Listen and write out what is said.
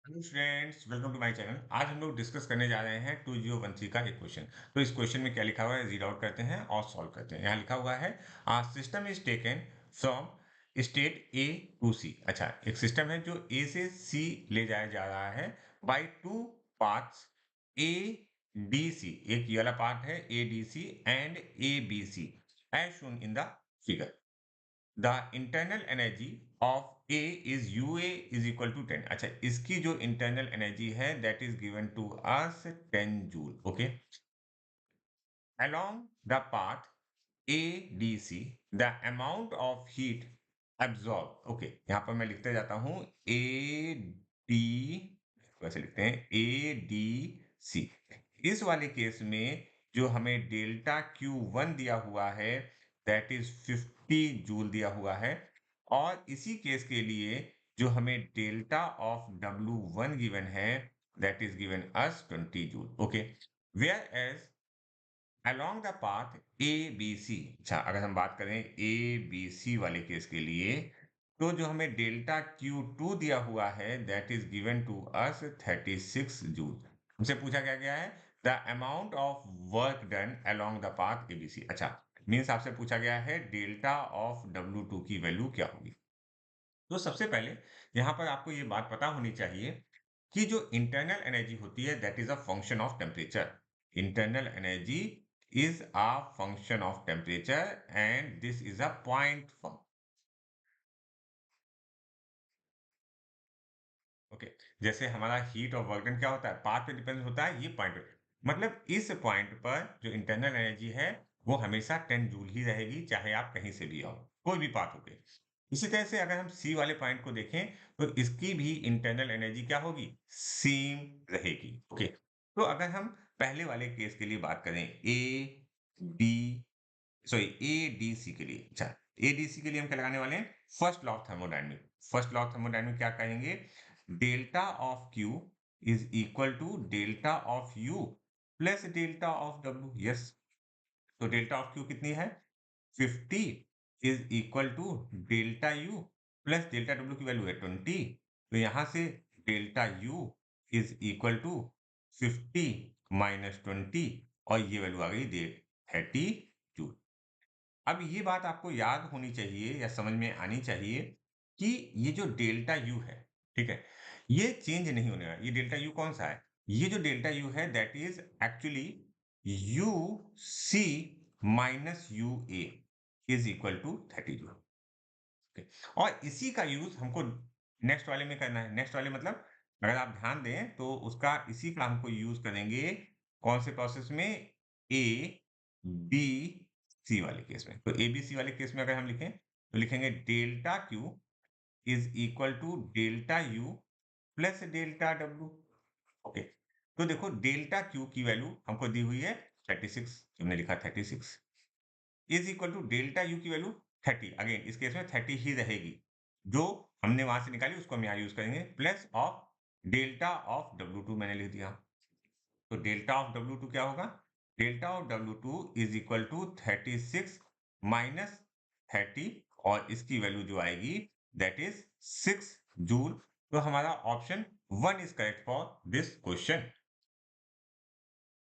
Hello friends, welcome to my channel. आज हम लोग डिस्कस करने जा रहे हैं 2013 का एक क्वेश्चन। तो इस क्वेश्चन में क्या लिखा हुआ है, रीड आउट करते हैं और सॉल्व करते हैं। यहाँ लिखा हुआ है system is taken from state A to C. अच्छा, एक सिस्टम है जो ए से सी ले जाया जा रहा है by two paths A D C. एक ये वाला पार्ट है A D C and A B C as shown in the figure. The internal energy of A is U A is equal to 10। अच्छा, इसकी जो इंटरनल एनर्जी है that is given to us 10 joule. Okay, along the path ADC the amount of heat absorbed। Okay, यहाँ पर मैं लिखते जाता हूँ ए डी, वैसे लिखते हैं ए डी सी। इस वाले केस में जो हमें डेल्टा क्यू वन दिया हुआ है दैट इज 50 जूल दिया हुआ है, और इसी केस के लिए जो हमें delta of W one given है that is given as 20 joule. Okay, whereas along the path A B C. अच्छा, अगर हम बात करें ए बी सी वाले केस के लिए, तो जो हमें डेल्टा क्यू टू दिया हुआ है that is given to us 36 joule. हमसे पूछा क्या गया है the amount of work done along the path A B C. अच्छा, मीन्स आपसे पूछा गया है डेल्टा ऑफ डब्ल्यू टू की वैल्यू क्या होगी। तो सबसे पहले यहाँ पर आपको ये बात पता होनी चाहिए कि जो इंटरनल एनर्जी होती है that is a function of temperature. Internal energy is a function of temperature and this is a point form। Okay, जैसे हमारा हीट और वर्क डन क्या होता है, पाथ पे डिपेंड होता है, ये पॉइंट पे मतलब इस पॉइंट पर जो इंटरनल एनर्जी है वो हमेशा 10 जूल ही रहेगी, चाहे आप कहीं से भी आओ, कोई भी पाथ हो के। इसी तरह से अगर हम सी वाले पॉइंट को देखें तो इसकी भी इंटरनल एनर्जी क्या होगी, सेम रहेगी। ओके, तो अगर हम पहले वाले केस के लिए बात करें ए बी सॉरी एडीसी के लिए। अच्छा, एडीसी के लिए हम क्या लगाने वाले हैं, first law of thermodynamic. First law of thermodynamic क्या कहेंगे, delta of Q is equal to delta of U plus delta of W. Yes, तो डेल्टा ऑफ क्यू कितनी है 50 is equal to delta U plus delta W की value है 20। तो यहां से delta U is equal to 50 minus 20 और ये वैल्यू आ गई 30 जूल। अब ये बात आपको याद होनी चाहिए या समझ में आनी चाहिए कि ये जो डेल्टा यू है, ठीक है, ये चेंज नहीं होने वाला। ये डेल्टा यू कौन सा है, ये जो डेल्टा यू है that is actually U C minus U A is equal to 30 joule. Okay, और इसी का यूज हमको नेक्स्ट वाले में करना है। नेक्स्ट वाले मतलब अगर आप ध्यान दें तो उसका इसी का हमको यूज करेंगे कौन से प्रोसेस में, ए बी सी वाले केस में। तो ए बी सी वाले केस में अगर हम लिखें तो लिखेंगे delta Q is equal to delta U plus delta W. Okay, तो देखो डेल्टा क्यू की वैल्यू हमको दी हुई है 36, हमने लिखा 36 is equal to delta U की वैल्यू 30। अगेन इस केस में 30 ही रहेगी, जो हमने वहां से निकाली उसको हम यहाँ यूज करेंगे, plus of delta of W to मैंने लिख दिया। तो डेल्टा ऑफ डब्ल्यू टू क्या होगा, delta of W two is equal to 36 minus 30 और इसकी वैल्यू जो आएगी दैट इज 6 जूल। तो हमारा option one is correct for this question.